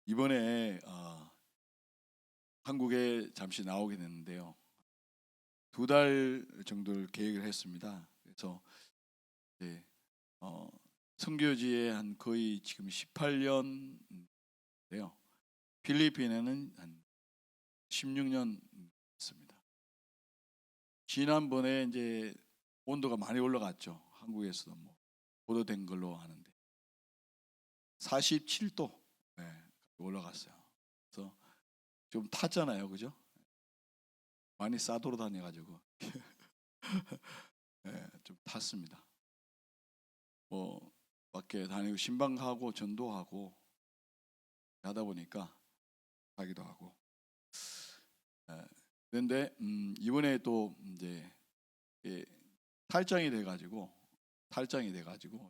이번에 한국에 잠시 나오게 됐는데요. 2달 정도를 계획을 했습니다. 그래서 이제 선교지에 한 거의 지금 18년인데요. 필리핀에는 한 16년 있습니다. 지난번에 이제 온도가 많이 올라갔죠. 한국에서도 뭐 보도된 걸로 아는데 47도 올라갔어요. 그래서 좀 탔잖아요, 그죠? 많이 싸돌아다녀가지고 좀 탔습니다. 뭐 밖에 다니고 신방하고 전도하고 하다 보니까 하기도 하고. 그런데 이번에 또 이제 탈장이 돼가지고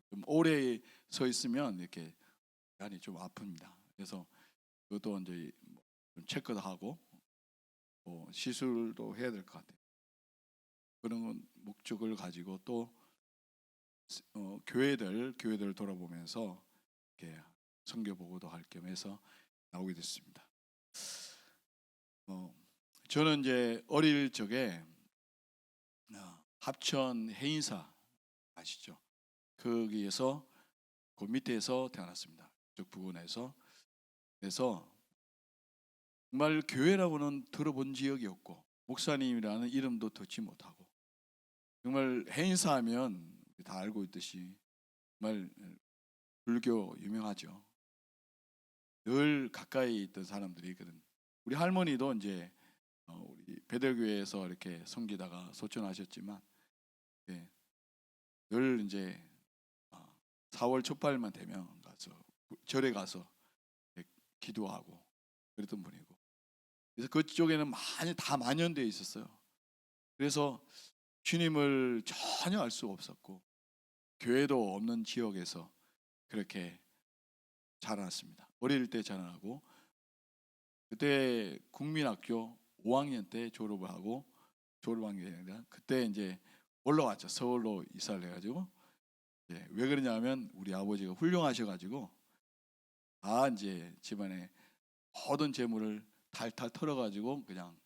좀 오래 서 있으면 이렇게 간이 좀 아픕니다. 그래서 그것도 이제 좀 체크도 하고 시술도 해야 될 것 같아요. 그런 목적을 가지고 또 교회들 돌아보면서 이렇게 선교 보고도 할 겸해서 나오게 됐습니다. 저는 이제 어릴 적에 합천 해인사 아시죠? 거기에서 그 밑에서 태어났습니다. 쪽 부근에서. 그래서 정말 교회라고는 들어본 지역이 없고 목사님이라는 이름도 듣지 못하고 정말 해인사하면 다 알고 있듯이 정말 불교 유명하죠. 늘 가까이 있던 사람들이 있거든. 우리 할머니도 이제 우리 베델교회에서 이렇게 섬기다가 소천하셨지만 늘 이제 4월 초발만 되면 가서 절에 가서 기도하고 그랬던 분이고, 그래서 그쪽에는 많이 다 만연되어 있었어요. 그래서 주님을 전혀 알 수 없었고 교회도 없는 지역에서 그렇게 자라났습니다. 어릴 때 자라나고 그때 국민학교 5학년 때 졸업을 하고 졸업한 게 아니라 그때 이제 올라왔죠. 서울로 이사를 해가지고. 왜 그러냐면 우리 아버지가 훌륭하셔가지고 다 이제 집안에 모든 재물을 탈탈 털어가지고 그냥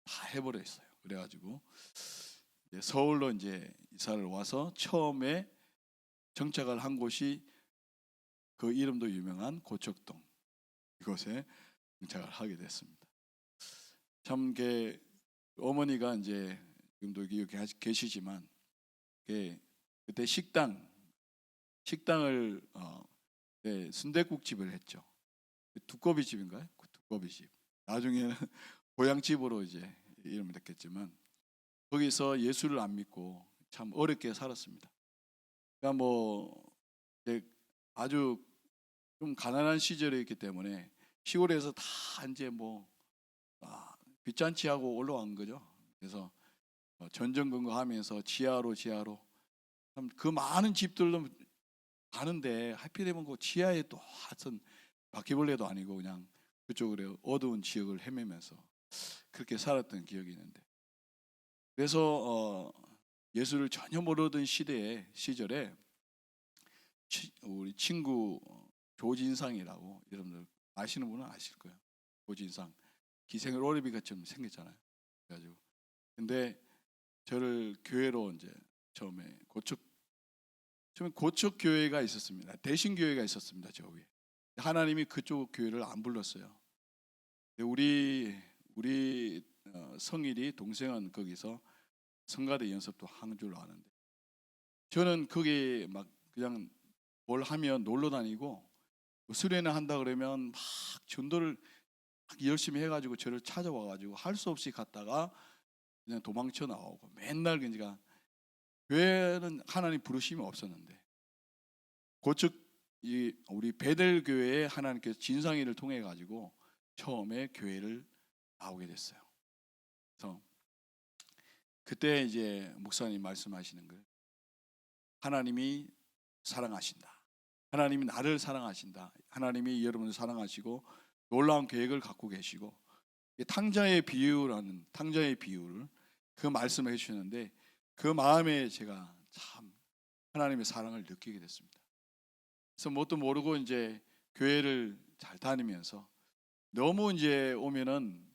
다 해버렸어요. 그래가지고 이제 서울로 이제 이사를 와서 처음에 정착을 한 곳이 그 이름도 유명한 고척동, 이곳에 정착을 하게 됐습니다. 참 어머니가 이제 지금도 여기 계시지만 그때 식당을 순댓국집을 했죠. 두꺼비집인가요? 두꺼비집. 나중에는 고향집으로 이제 이름을 했겠지만 거기서 예수를 안 믿고 참 어렵게 살았습니다. 그러니까 아주 좀 가난한 시절이었기 때문에 시골에서 다 이제 빚잔치하고 올라간 거죠. 그래서 전전긍긍하면서 지하로 참 그 많은 집들로 가는데 하필이면 그 지하에 또 하여튼 바퀴벌레도 아니고 그냥 그쪽으로 어두운 지역을 헤매면서 그렇게 살았던 기억이 있는데, 그래서 예수를 전혀 모르던 시절에 우리 친구 조진상이라고, 여러분들 아시는 분은 아실 거예요. 조진상 기생을 오래비가처럼 생겼잖아요. 그래가지고 근데 저를 교회로 이제 처음에 고척 교회가 있었습니다. 대신 교회가 있었습니다. 저 위에 하나님이 그쪽 교회를 안 불렀어요. 우리 성일이 동생은 거기서 성가대 연습도 한 줄로 아는데 저는 거기 막 그냥 뭘 하면 놀러 다니고 수련회 한다 그러면 막 전도를 막 열심히 해가지고 저를 찾아와가지고 할 수 없이 갔다가 그냥 도망쳐 나오고 맨날 그러니까 교회는 하나님 부르심이 없었는데 고척 우리 베델 교회에 하나님께서 진상이를 통해 가지고 처음에 교회를 나오게 됐어요. 그래서 그때 이제 목사님 말씀하시는 걸 하나님이 사랑하신다. 하나님이 나를 사랑하신다. 하나님이 여러분을 사랑하시고 놀라운 계획을 갖고 계시고 탕자의 비유를 그 말씀을 해주셨는데 그 마음에 제가 참 하나님의 사랑을 느끼게 됐습니다. 그래서 뭣도 모르고 이제 교회를 잘 다니면서 너무 이제 오면은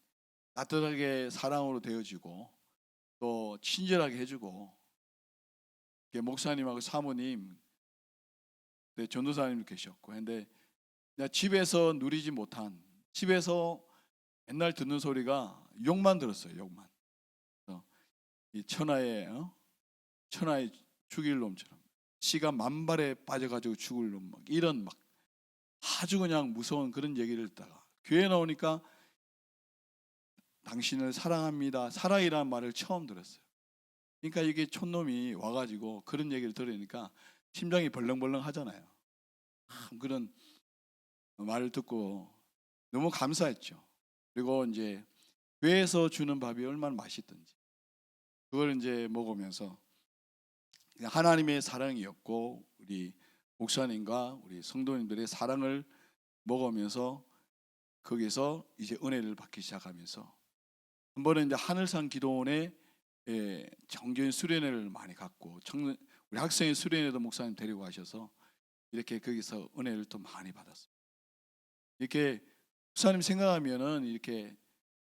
따뜻하게 사랑으로 대해주고 또 친절하게 해주고, 목사님하고 사모님, 전도사님 계셨고 근데 집에서 누리지 못한, 집에서 맨날 듣는 소리가 욕만 들었어요. 욕만. 이 천하의 죽일 놈처럼 씨가 만발에 빠져가지고 죽을 놈, 막 이런 막 아주 그냥 무서운 그런 얘기를 듣다가 교회 나오니까 당신을 사랑합니다, 사랑이라는 말을 처음 들었어요. 그러니까 이게 촌놈이 와가지고 그런 얘기를 들으니까 심장이 벌렁벌렁 하잖아요. 그런 말을 듣고 너무 감사했죠. 그리고 이제 교회에서 주는 밥이 얼마나 맛있던지 그걸 이제 먹으면서 하나님의 사랑이었고 우리 목사님과 우리 성도님들의 사랑을 먹으면서 거기서 이제 은혜를 받기 시작하면서 한 번은 이제 하늘산 기도원에 정교인 수련회를 많이 갖고 우리 학생의 수련회도 목사님 데리고 가셔서 이렇게 거기서 은혜를 또 많이 받았어요. 이렇게 목사님 생각하면은 이렇게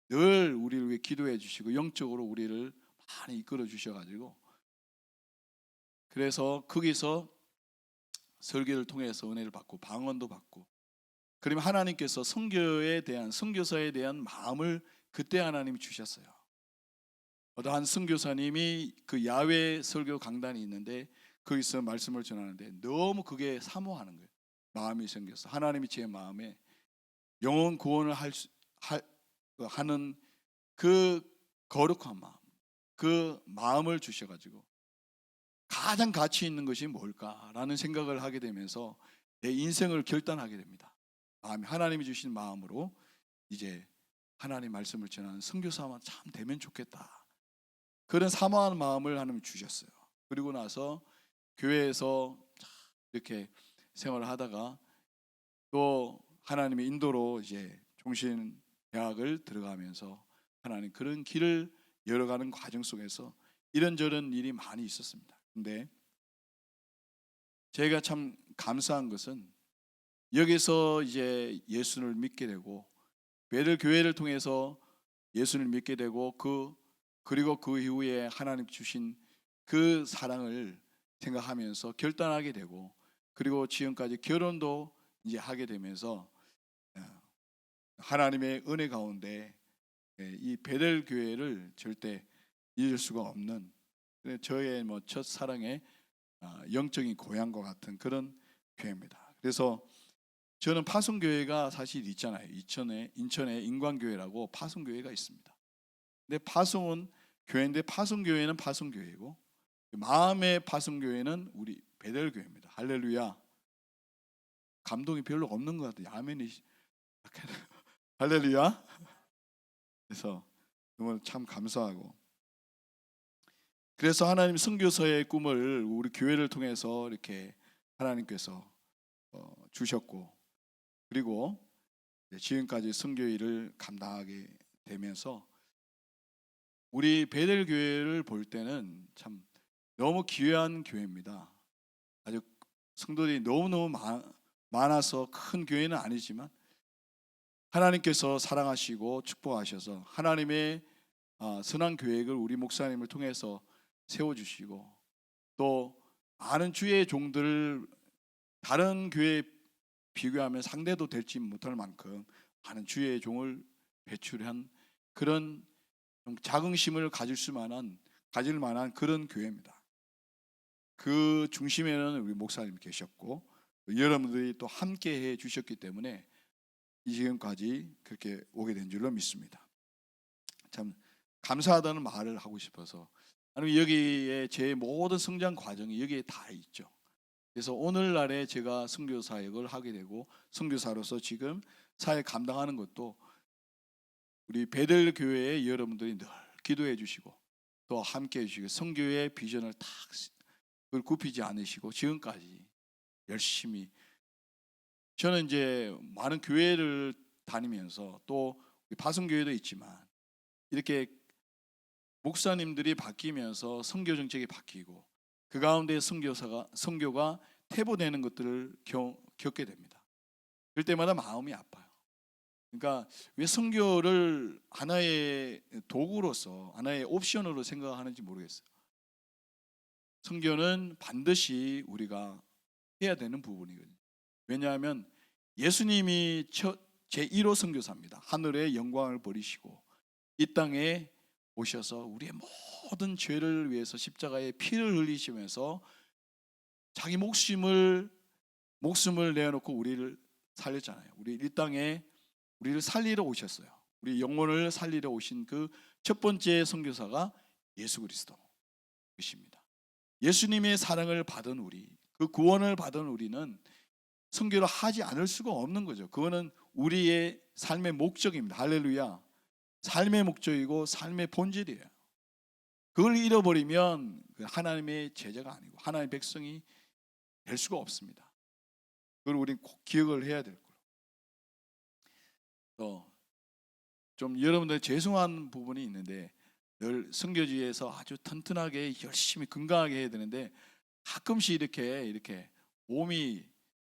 늘 우리를 위해 기도해 주시고 영적으로 우리를 많이 이끌어 주셔가지고, 그래서 거기서 설교를 통해서 은혜를 받고 방언도 받고, 그러면 하나님께서 선교사에 대한 마음을 그때 하나님이 주셨어요. 어떠한 선교사님이 그 야외 설교 강단이 있는데 거기서 말씀을 전하는데 너무 그게 사모하는 거예요. 마음이 생겨서 하나님이 제 마음에 영혼 구원을 하는 그 거룩한 마음, 그 마음을 주셔가지고 가장 가치 있는 것이 뭘까라는 생각을 하게 되면서 내 인생을 결단하게 됩니다. 하나님이 주신 마음으로 이제 하나님 말씀을 전하는 선교사만 참 되면 좋겠다, 그런 사모하는 마음을 하나님 주셨어요. 그리고 나서 교회에서 이렇게 생활을 하다가 또 하나님의 인도로 이제 종신대학을 들어가면서 하나님 그런 길을 열어가는 과정 속에서 이런저런 일이 많이 있었습니다. 근데 제가 참 감사한 것은 여기서 이제 예수를 믿게 되고 베들 교회를 통해서 예수를 믿게 되고 그리고 그 이후에 하나님 주신 그 사랑을 생각하면서 결단하게 되고, 그리고 지금까지 결혼도 이제 하게 되면서 하나님의 은혜 가운데 이 베델 교회를 절대 잊을 수가 없는 저의 첫 사랑의 영적인 고향과 같은 그런 교회입니다. 그래서 저는 파송교회가 사실 있잖아요. 인천에 인광교회라고 파송교회가 있습니다. 근데 파송은 교회인데 파송교회는 파송교회고 마음의 파송교회는 우리 베델교회입니다. 할렐루야. 감동이 별로 없는 것 같아요. 아멘이 할렐루야. 그래서 정말 참 감사하고, 그래서 하나님 선교사의 꿈을 우리 교회를 통해서 이렇게 하나님께서 주셨고, 그리고 지금까지 선교 일을 감당하게 되면서 우리 베델 교회를 볼 때는 참 너무 귀한 교회입니다. 아주 성도들이 너무너무 많아서 큰 교회는 아니지만 하나님께서 사랑하시고 축복하셔서 하나님의 선한 계획을 우리 목사님을 통해서 세워주시고, 또 많은 주의 종들을 다른 교회에 비교하면 상대도 될지 못할 만큼 많은 주의 종을 배출한 그런 자긍심을 가질 만한 그런 교회입니다. 그 중심에는 우리 목사님 계셨고 여러분들이 또 함께 해 주셨기 때문에 지금까지 그렇게 오게 된 줄로 믿습니다. 참 감사하다는 말을 하고 싶어서, 아니 여기에 제 모든 성장 과정이 여기에 다 있죠. 그래서 오늘날에 제가 선교 사역을 하게 되고 선교사로서 지금 사역 감당하는 것도 우리 베델 교회의 여러분들이 늘 기도해 주시고 또 함께 해 주시고 선교의 비전을 딱 그걸 굽히지 않으시고 지금까지 열심히, 저는 이제 많은 교회를 다니면서 또 파송교회도 있지만 이렇게 목사님들이 바뀌면서 선교 정책이 바뀌고 그 가운데 선교가 퇴보되는 것들을 겪게 됩니다. 그럴 때마다 마음이 아파요. 그러니까 왜 선교를 하나의 도구로서 하나의 옵션으로 생각하는지 모르겠어요. 선교는 반드시 우리가 해야 되는 부분이거든요. 왜냐하면 예수님이 제1호 선교사입니다. 하늘의 영광을 버리시고 이 땅에 오셔서 우리의 모든 죄를 위해서 십자가에 피를 흘리시면서 자기 목숨을 내어놓고 우리를 살렸잖아요. 우리 이 땅에 우리를 살리러 오셨어요. 우리 영혼을 살리러 오신 그 첫 번째 선교사가 예수 그리스도이십니다. 예수님의 사랑을 받은 우리, 그 구원을 받은 우리는 선교를 하지 않을 수가 없는 거죠. 그거는 우리의 삶의 목적입니다. 할렐루야. 삶의 목적이고 삶의 본질이에요. 그걸 잃어버리면 하나님의 제자가 아니고 하나님의 백성이 될 수가 없습니다. 그걸 우리는 꼭 기억을 해야 될 거예요. 좀 여러분들 죄송한 부분이 있는데 늘 선교지에서 아주 튼튼하게 열심히 건강하게 해야 되는데 가끔씩 이렇게 몸이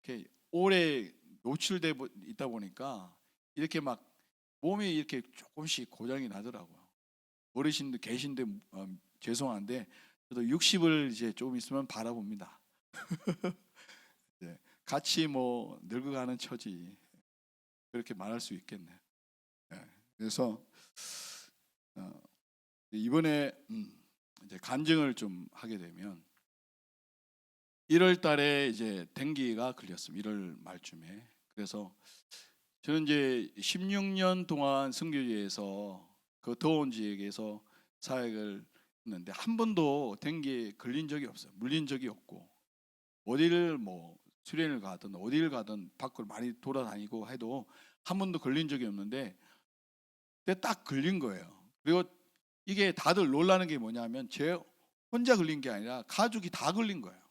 이렇게 오래 노출돼 있다 보니까 이렇게 막 몸이 이렇게 조금씩 고장이 나더라고요. 어르신들 계신데 죄송한데 저도 60을 이제 좀 있으면 바라봅니다. 네, 같이 뭐 늙어가는 처지 그렇게 말할 수 있겠네요. 네, 그래서 이번에 이제 간증을 좀 하게 되면 1월 달에 이제 댕기가 걸렸습니다. 1월 말쯤에. 그래서 저는 이제 16년 동안 선교지에서 그 더운 지역에서 사역을 했는데 한 번도 댕기에 걸린 적이 없어요. 물린 적이 없고 어디를 뭐 수련을 가든 어디를 가든 밖으로 많이 돌아다니고 해도 한 번도 걸린 적이 없는데 그때 딱 걸린 거예요. 그리고 이게 다들 놀라는 게 뭐냐면 제 혼자 걸린 게 아니라 가족이 다 걸린 거예요.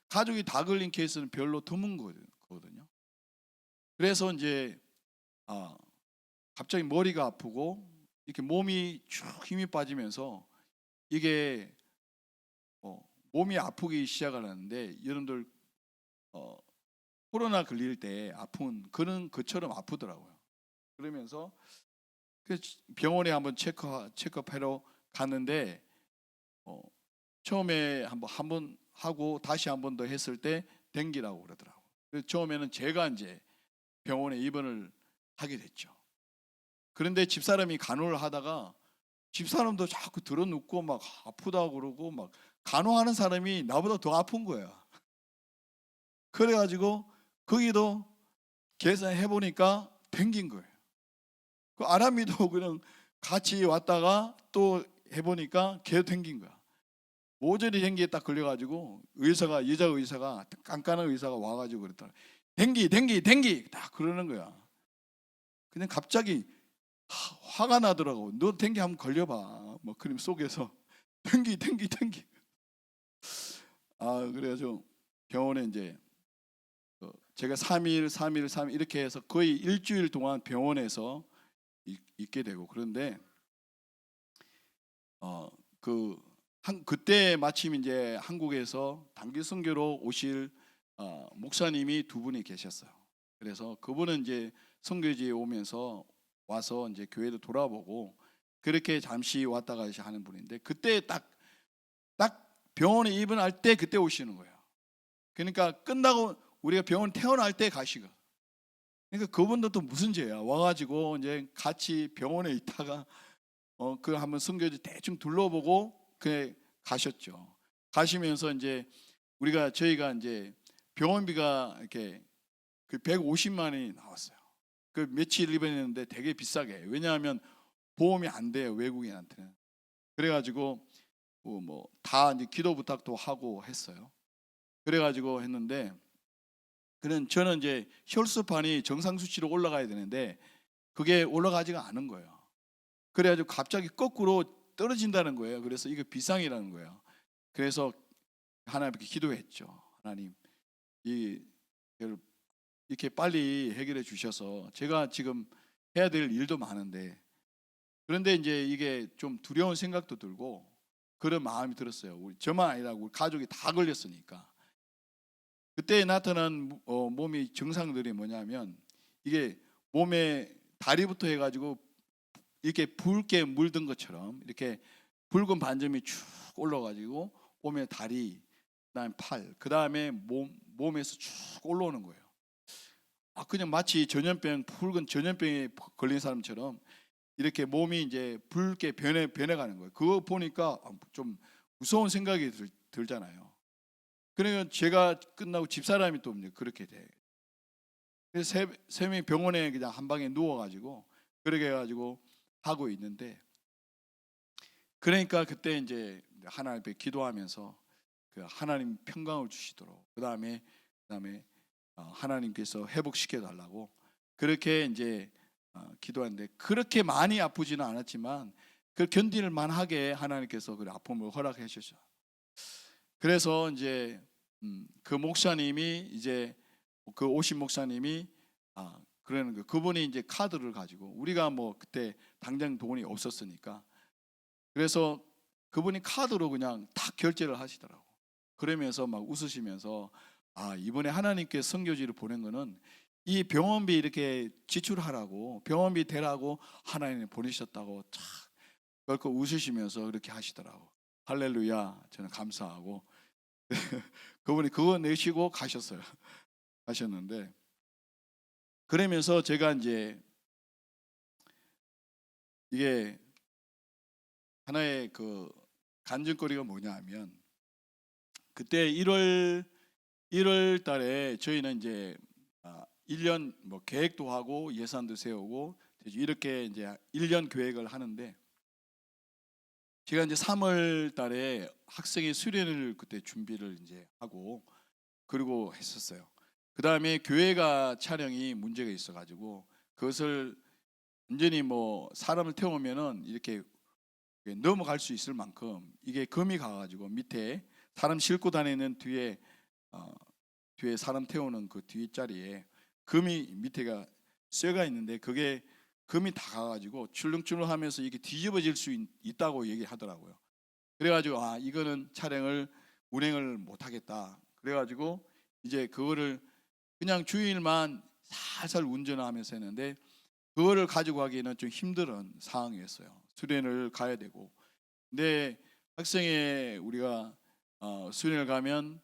가족이 다 걸린 케이스는 별로 드문 거거든요. 그래서 이제 갑자기 머리가 아프고 이렇게 몸이 쭉 힘이 빠지면서 이게 몸이 아프기 시작을 하는데 여러분들 코로나 걸릴 때 아픈 그런 것처럼 아프더라고요. 그러면서 병원에 한번 체크업하러 갔는데 처음에 한번 하고 다시 한 번 더 했을 때 댕기라고 그러더라고요. 그래서 처음에는 제가 이제 병원에 입원을 하게 됐죠. 그런데 집사람이 간호를 하다가 집사람도 자꾸 들어눕고 막 아프다고 그러고 막 간호하는 사람이 나보다 더 아픈 거야. 그래가지고 거기도 계산해 보니까 댕긴 거예요. 그 아람이도 그냥 같이 왔다가 또 해보니까 걔도 댕긴 거야. 모조리 댕기에 딱 걸려가지고 여자 의사가 깐깐한 의사가 와가지고 그랬더니 댕기 딱 그러는 거야. 그냥 갑자기 화가 나더라고. 너 댕기 한번 걸려봐. 뭐 그림 속에서 댕기. 그래가지고 병원에 이제 제가 3일 이렇게 해서 거의 일주일 동안 병원에서 있게 되고 그런데 그때 마침 이제 한국에서 단기 선교로 오실 목사님이 두 분이 계셨어요. 그래서 그분은 이제 선교지에 오면서 와서 이제 교회도 돌아보고 그렇게 잠시 왔다 가시 하는 분인데 그때 딱 병원에 입원할 때 그때 오시는 거예요. 그러니까 끝나고 우리가 병원 퇴원할 때 가시고. 그러니까 그분도 또 무슨 죄야 와가지고 이제 같이 병원에 있다가 그 한번 선교지 대충 둘러보고 그 가셨죠. 가시면서 이제 저희가 이제 병원비가 이렇게 그 150만 원이 나왔어요. 그 며칠 입원했는데 되게 비싸게. 왜냐하면 보험이 안 돼요 외국인한테는. 그래가지고 뭐 다 이제 기도 부탁도 하고 했어요. 그래가지고 했는데 저는 이제 혈소판이 정상 수치로 올라가야 되는데 그게 올라가지가 않은 거예요. 그래가지고 갑자기 거꾸로 떨어진다는 거예요. 그래서 이거 비상이라는 거예요. 그래서 하나님께 기도했죠. 하나님 이렇게 빨리 해결해 주셔서 제가 지금 해야 될 일도 많은데 그런데 이제 이게 좀 두려운 생각도 들고 그런 마음이 들었어요. 저만 아니라 우리 가족이 다 걸렸으니까 그때 나타난 몸의 증상들이 뭐냐면 이게 몸에 다리부터 해가지고 이렇게 붉게 물든 것처럼 이렇게 붉은 반점이 쭉 올라가지고 몸에 다리, 그다음에 팔, 그다음에 몸에서 쭉 올라오는 거예요. 그냥 마치 전염병, 붉은 전염병에 걸린 사람처럼 이렇게 몸이 이제 붉게 변해가는 거예요. 그거 보니까 좀 무서운 생각이 들잖아요. 그러니까 제가 끝나고 집사람이 또 그렇게 돼. 그래서 세 명이 병원에 그냥 한 방에 누워가지고 그렇게 해가지고 하고 있는데, 그러니까 그때 이제 하나님 앞에 기도하면서 그 하나님 평강을 주시도록, 그다음에 하나님께서 회복시켜 달라고 그렇게 이제 기도하는데, 그렇게 많이 아프지는 않았지만 그 견딜 만하게 하나님께서 그 아픔을 허락해 주셨죠. 그래서 이제 그 목사님이 이제 그 오신 목사님이 그러는 거, 그분이 이제 카드를 가지고, 우리가 뭐 그때 당장 돈이 없었으니까, 그래서 그분이 카드로 그냥 다 결제를 하시더라고. 그러면서 막 웃으시면서 이번에 하나님께 선교지를 보낸 거는 이 병원비 이렇게 지출하라고, 병원비 대라고 하나님이 보내셨다고 참 그렇게 웃으시면서 그렇게 하시더라고. 할렐루야, 저는 감사하고 그분이 그거 내시고 가셨는데, 그러면서 제가 이제 이게 하나의 그 간증거리가 뭐냐 하면, 그때 1월 달에 저희는 이제 1년 뭐 계획도 하고 예산도 세우고 이렇게 이제 1년 계획을 하는데, 제가 이제 3월 달에 학생의 수련을 그때 준비를 이제 하고 그리고 했었어요. 그 다음에 교회가 촬영이 문제가 있어가지고 그것을 완전히 뭐 사람을 태우면은 이렇게 넘어갈 수 있을 만큼 이게 금이 가가지고 밑에 사람 싣고 다니는 뒤에 사람 태우는 그 뒷자리에 금이 밑에가 쇠가 있는데, 그게 금이 다 가가지고 출렁출렁하면서 이게 뒤집어질 수 있다고 얘기하더라고요. 그래가지고 이거는 촬영을 운행을 못하겠다. 그래가지고 이제 그거를 그냥 주일만 살살 운전하면서 했는데, 그거를 가지고 가기에는 좀 힘든 상황이었어요. 수련을 가야 되고. 근데 학생회 우리가 수련을 가면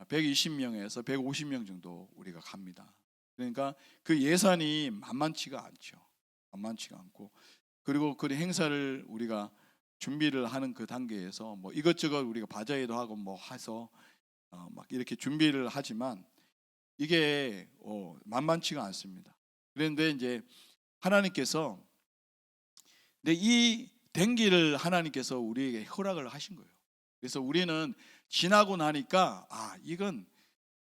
120명에서 150명 정도 우리가 갑니다. 그러니까 그 예산이 만만치가 않죠. 만만치가 않고, 그리고 그 행사를 우리가 준비를 하는 그 단계에서 뭐 이것저것 우리가 바자회도 하고 뭐 해서 막 이렇게 준비를 하지만 이게 만만치가 않습니다. 그런데 이제 하나님께서, 이 된기를 하나님께서 우리에게 허락을 하신 거예요. 그래서 우리는 지나고 나니까 이건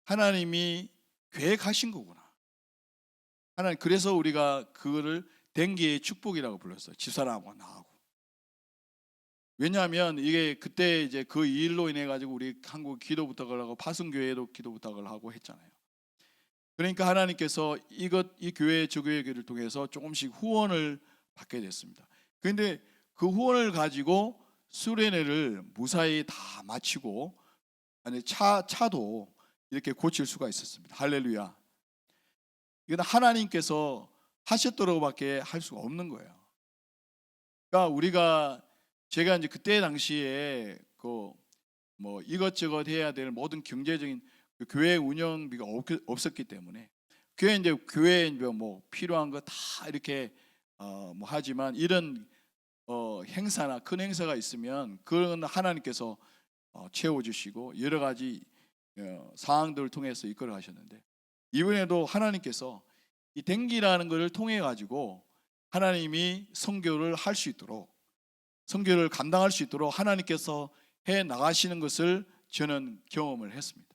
하나님이 계획하신 거구나. 하나님, 그래서 우리가 그거를 된기의 축복이라고 불렀어요. 집사람하고 나하고. 왜냐하면 이게 그때 이제 그 일로 인해 가지고 우리 한국 기도 부탁을 하고 파송교회도 기도 부탁을 하고 했잖아요. 그러니까 하나님께서 이 교회 저 교회를 통해서 조금씩 후원을 받게 됐습니다. 그런데 그 후원을 가지고 수련회를 무사히 다 마치고 차도 이렇게 고칠 수가 있었습니다. 할렐루야. 이건 하나님께서 하셨더라고밖에 할 수가 없는 거예요. 그러니까 제가 이제 그때 당시에 뭐 이것저것 해야 될 모든 경제적인 그 교회 운영비가 없었기 때문에, 교회에 뭐 필요한 거 다 이렇게 뭐 하지만, 이런 행사나 큰 행사가 있으면 그건 하나님께서 채워주시고 여러 가지 상황들을 통해서 이끌어 가셨는데, 이번에도 하나님께서 이 댕기라는 것을 통해 가지고 하나님이 선교를 할 수 있도록, 선교를 감당할 수 있도록 하나님께서 해 나가시는 것을 저는 경험을 했습니다.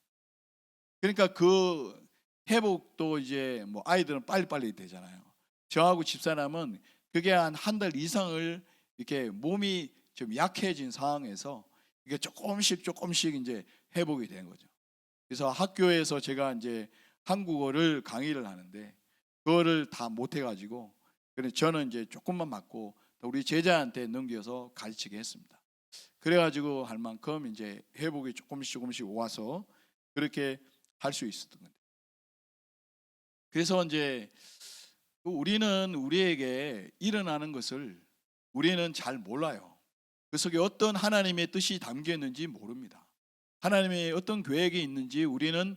그러니까 그 회복도 이제 뭐 아이들은 빨리빨리 되잖아요. 저하고 집사람은 그게 한 달 이상을 이렇게 몸이 좀 약해진 상황에서 이게 조금씩 이제 회복이 된 거죠. 그래서 학교에서 제가 이제 한국어를 강의를 하는데 그거를 다 못 해가지고, 그래서 저는 이제 조금만 맞고 우리 제자한테 넘겨서 가르치게 했습니다. 그래가지고 할 만큼 이제 회복이 조금씩 와서 그렇게 할 수 있었던 거예요. 그래서 이제 우리는 우리에게 일어나는 것을 우리는 잘 몰라요. 그 속에 어떤 하나님의 뜻이 담겨 있는지 모릅니다. 하나님의 어떤 계획이 있는지 우리는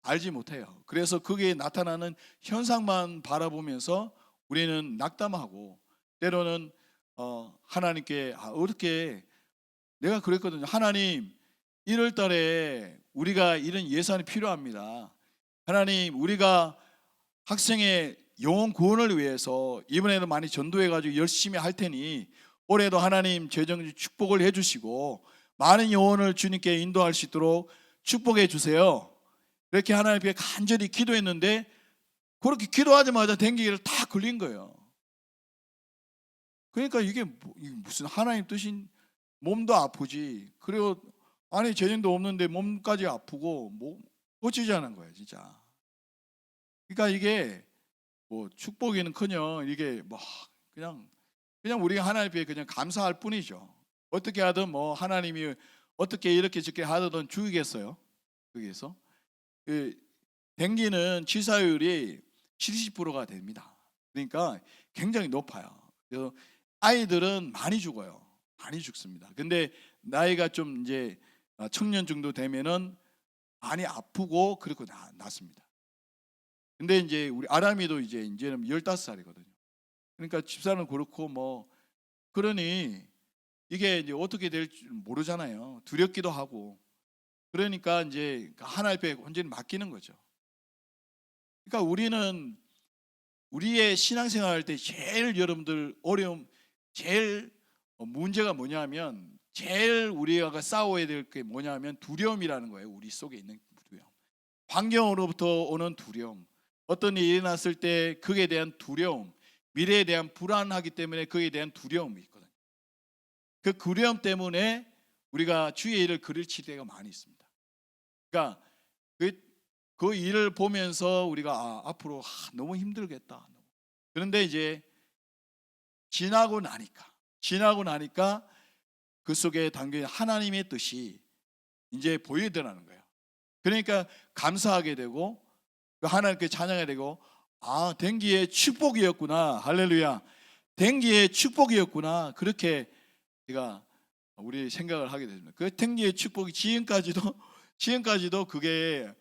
알지 못해요. 그래서 그게 나타나는 현상만 바라보면서 우리는 낙담하고 때로는 하나님께 어떻게 내가 그랬거든요. 하나님 1월 달에 우리가 이런 예산이 필요합니다. 하나님 우리가 학생의 영혼 구원을 위해서 이번에는 많이 전도해가지고 열심히 할 테니 올해도 하나님 재정 축복을 해주시고 많은 영혼을 주님께 인도할 수 있도록 축복해 주세요. 이렇게 하나님 앞에 간절히 기도했는데 그렇게 기도하자마자 댕기기를 다 걸린 거예요. 그러니까 이게 무슨 하나님 뜻인, 몸도 아프지, 그리고 안에 재정도 없는데 몸까지 아프고 뭐 어찌지 않은 거예요 진짜. 그러니까 이게 뭐 축복이는커녕 이게 뭐 그냥 우리가 하나님 앞에 그냥 감사할 뿐이죠. 어떻게 하든 뭐 하나님이 어떻게 이렇게 저렇게 하든 주겠어요. 거기에서 댕기는 치사율이 70%가 됩니다. 그러니까 굉장히 높아요. 그래서 아이들은 많이 죽어요. 많이 죽습니다. 근데 나이가 좀 이제 청년 정도 되면은 많이 아프고 그렇고 낫습니다. 근데 이제 우리 아람이도 이제는 15살이거든요. 그러니까 집사는 그렇고 뭐 그러니 이게 이제 어떻게 될지 모르잖아요. 두렵기도 하고. 그러니까 이제 하나님 앞에 완전히 맡기는 거죠. 그러니까 우리는 우리의 신앙생활 할 때 제일 여러분들 어려움, 제일 문제가 뭐냐면 제일 우리가 싸워야 될 게 뭐냐면 두려움이라는 거예요. 우리 속에 있는 두려움. 환경으로부터 오는 두려움. 어떤 일이 일어났을 때 그에 대한 두려움, 미래에 대한 불안하기 때문에 그에 대한 두려움이 있거든요. 그 두려움 때문에 우리가 주의 일을 그르칠 때가 많이 있습니다. 그러니까 그 일을 보면서 우리가 앞으로 너무 힘들겠다. 그런데 이제 지나고 나니까 그 속에 담긴 하나님의 뜻이 이제 보이더라는 거예요. 그러니까 감사하게 되고 하나님께 찬양하게 되고 댕기의 축복이었구나. 할렐루야. 댕기의 축복이었구나. 그렇게 제가 우리 생각을 하게 됩니다. 그 댕기의 축복이 지금까지도 그게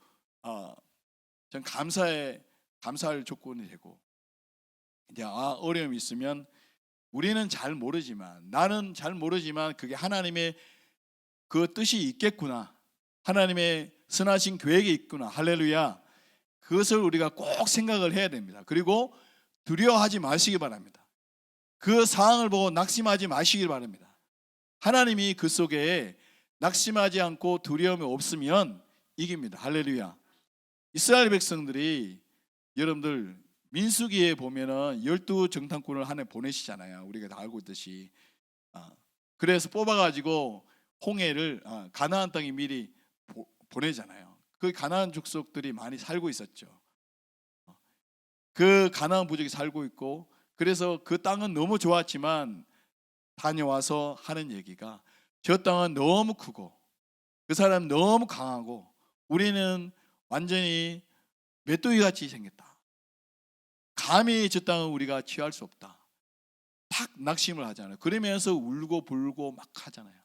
전 감사할 조건이 되고 이제 어려움이 있으면 우리는 잘 모르지만 나는 잘 모르지만 그게 하나님의 그 뜻이 있겠구나. 하나님의 선하신 계획이 있구나. 할렐루야. 그것을 우리가 꼭 생각을 해야 됩니다. 그리고 두려워하지 마시기 바랍니다. 그 상황을 보고 낙심하지 마시길 바랍니다. 하나님이 그 속에 낙심하지 않고 두려움이 없으면 이깁니다. 할렐루야. 이스라엘 백성들이 여러분들 민수기에 보면은 12정탐꾼을 한 해 보내시잖아요. 우리가 다 알고 있듯이. 그래서 뽑아가지고 홍해를 가나안 땅에 미리 보내잖아요. 그 가나안 족속들이 많이 살고 있었죠. 그 가나안 부족이 살고 있고 그래서 그 땅은 너무 좋았지만 다녀와서 하는 얘기가 저 땅은 너무 크고 그 사람 너무 강하고 우리는 완전히 메뚜기 같이 생겼다. 감히 저 땅은 우리가 취할 수 없다. 탁 낙심을 하잖아요. 그러면서 울고 불고 막 하잖아요.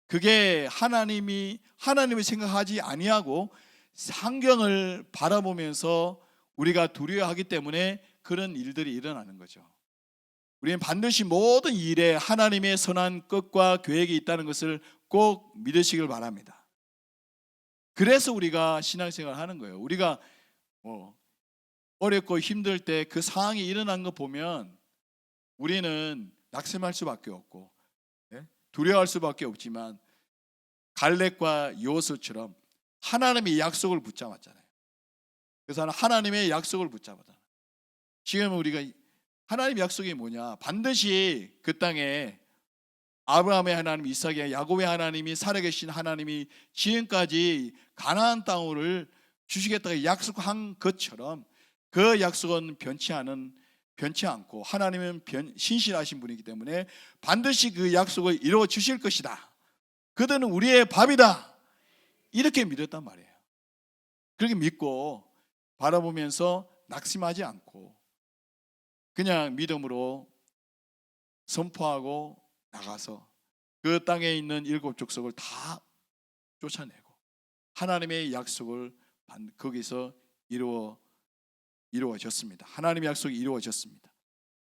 그게 하나님을 생각하지 아니하고 환경을 바라보면서 우리가 두려워하기 때문에 그런 일들이 일어나는 거죠. 우리는 반드시 모든 일에 하나님의 선한 뜻과 계획이 있다는 것을 꼭 믿으시길 바랍니다. 그래서 우리가 신앙생활을 하는 거예요. 우리가 어렵고 힘들 때 그 상황이 일어난 거 보면 우리는 낙심할 수밖에 없고 두려워할 수밖에 없지만 갈렙과 여호수아처럼 하나님의 약속을 붙잡았잖아요. 그래서 하나님의 약속을 붙잡았다. 지금 우리가 하나님의 약속이 뭐냐? 반드시 그 땅에 아브라함의 하나님, 이삭의, 야곱의 하나님이 살아계신 하나님이 지금까지 가나안 땅을 주시겠다고 약속한 것처럼 그 약속은 변치 않고 하나님은 신실하신 분이기 때문에 반드시 그 약속을 이루어 주실 것이다. 그들은 우리의 밥이다. 이렇게 믿었단 말이에요. 그렇게 믿고 바라보면서 낙심하지 않고 그냥 믿음으로 선포하고 나가서 그 땅에 있는 7 족속을 다 쫓아내고 하나님의 약속을 거기서 이루어졌습니다. 하나님의 약속이 이루어졌습니다.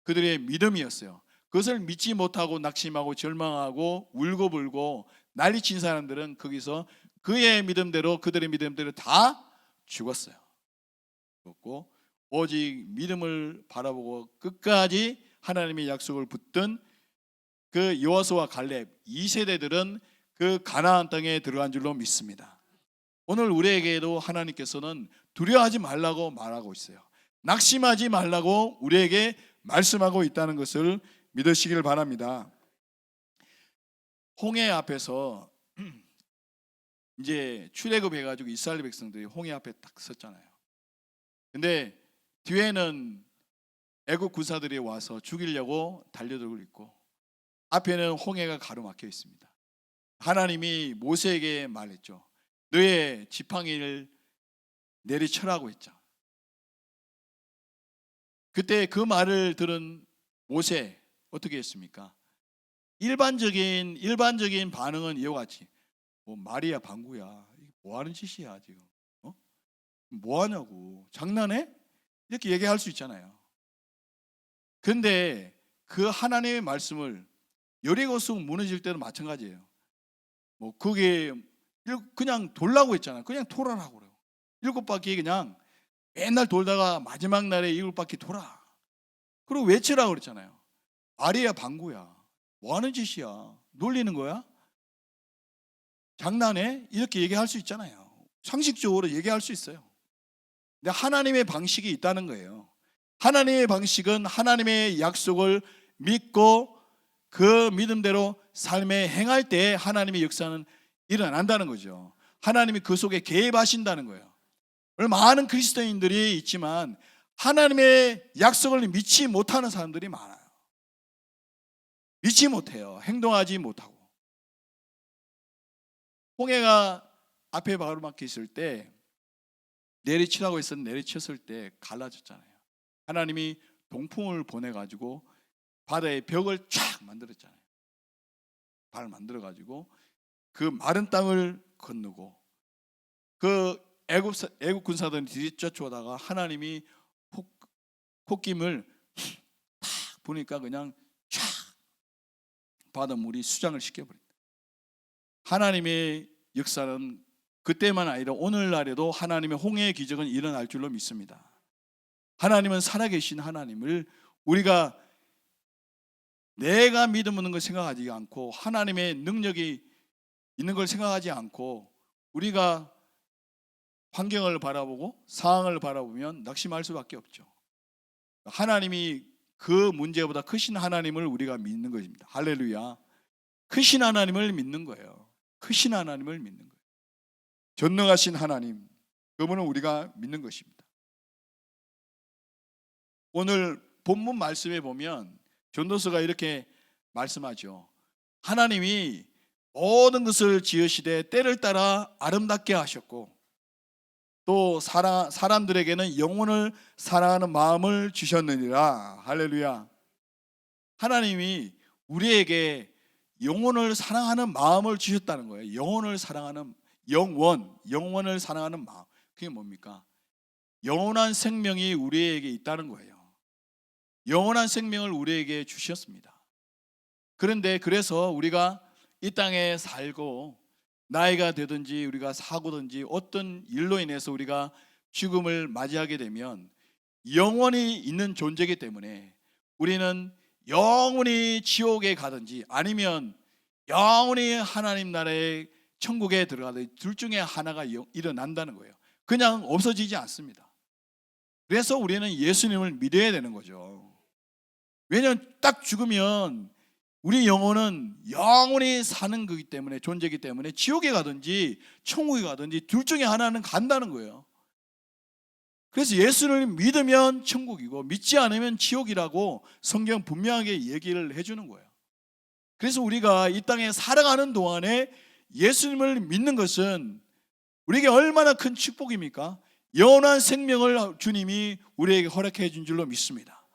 그들의 믿음이었어요. 그것을 믿지 못하고 낙심하고 절망하고 울고불고 난리친 사람들은 거기서 그의 믿음대로 그들의 믿음대로 다 죽었어요. 죽었고 오직 믿음을 바라보고 끝까지 하나님의 약속을 붙든 그 여호수아와 갈렙 2세대들은 그 가나안 땅에 들어간 줄로 믿습니다. 오늘 우리에게도 하나님께서는 두려워하지 말라고 말하고 있어요. 낙심하지 말라고 우리에게 말씀하고 있다는 것을 믿으시길 바랍니다. 홍해 앞에서 이제 출애굽해 가지고 이스라엘 백성들이 홍해 앞에 딱 섰잖아요. 근데 뒤에는 애국 군사들이 와서 죽이려고 달려들고 있고 앞에는 홍해가 가로막혀 있습니다. 하나님이 모세에게 말했죠. 너의 지팡이를 내리쳐라고 했죠. 그때 그 말을 들은 모세 어떻게 했습니까? 일반적인 반응은 이와 같이 뭐 말이야 방구야 뭐 하는 짓이야 지금 뭐 하냐고 장난해? 이렇게 얘기할 수 있잖아요. 근데 그 하나님의 말씀을 여리고성 무너질 때도 마찬가지예요. 뭐 그게 그냥 돌라고 했잖아요. 그냥 돌아라고 그래요. 7바퀴 그냥 맨날 돌다가 마지막 날에 7바퀴 돌아. 그리고 외치라고 그랬잖아요. 말이야 방구야 뭐 하는 짓이야 놀리는 거야? 장난해? 이렇게 얘기할 수 있잖아요. 상식적으로 얘기할 수 있어요. 근데 하나님의 방식이 있다는 거예요. 하나님의 방식은 하나님의 약속을 믿고 그 믿음대로 삶에 행할 때 하나님의 역사는 일어난다는 거죠. 하나님이 그 속에 개입하신다는 거예요. 많은 그리스도인들이 있지만 하나님의 약속을 믿지 못하는 사람들이 많아요. 믿지 못해요. 행동하지 못하고. 홍해가 앞에 가로막혀 있을 때 내리치라고 해서 내리쳤을 때 갈라졌잖아요. 하나님이 동풍을 보내가지고 바다의 벽을 쫙 만들었잖아요. 발 만들어가지고 그 마른 땅을 건너고 그 애국 군사들이 뒤쫓아오다가 하나님이 콧김을 탁 보니까 그냥 쫙 바닷물이 수장을 시켜버린다. 하나님의 역사는 그때만 아니라 오늘날에도 하나님의 홍해의 기적은 일어날 줄로 믿습니다. 하나님은 살아계신 하나님을 우리가 내가 믿음는 걸 생각하지 않고 하나님의 능력이 있는 걸 생각하지 않고 우리가 환경을 바라보고 상황을 바라보면 낙심할 수밖에 없죠. 하나님이 그 문제보다 크신 하나님을 우리가 믿는 것입니다. 할렐루야. 크신 하나님을 믿는 거예요. 크신 하나님을 믿는 거예요. 전능하신 하나님, 그분은 우리가 믿는 것입니다. 오늘 본문 말씀에 보면 전도서가 이렇게 말씀하죠. 하나님이 모든 것을 지으시되 때를 따라 아름답게 하셨고 또 사람들에게는 영혼을 사랑하는 마음을 주셨느니라. 할렐루야. 하나님이 우리에게 영혼을 사랑하는 마음을 주셨다는 거예요. 영혼을 사랑하는 영혼을 사랑하는 마음. 그게 뭡니까? 영원한 생명이 우리에게 있다는 거예요. 영원한 생명을 우리에게 주셨습니다. 그런데 그래서 우리가 이 땅에 살고 나이가 되든지 우리가 사고든지 어떤 일로 인해서 우리가 죽음을 맞이하게 되면 영원히 있는 존재이기 때문에 우리는 영원히 지옥에 가든지 아니면 영원히 하나님 나라의 천국에 들어가든지 둘 중에 하나가 일어난다는 거예요. 그냥 없어지지 않습니다. 그래서 우리는 예수님을 믿어야 되는 거죠. 왜냐하면 딱 죽으면 우리 영혼은 영원히 사는 거기 때문에 존재이기 때문에 지옥에 가든지 천국에 가든지 둘 중에 하나는 간다는 거예요. 그래서 예수를 믿으면 천국이고 믿지 않으면 지옥이라고 성경 분명하게 얘기를 해주는 거예요. 그래서 우리가 이 땅에 살아가는 동안에 예수님을 믿는 것은 우리에게 얼마나 큰 축복입니까? 영원한 생명을 주님이 우리에게 허락해 준 줄로 믿습니다.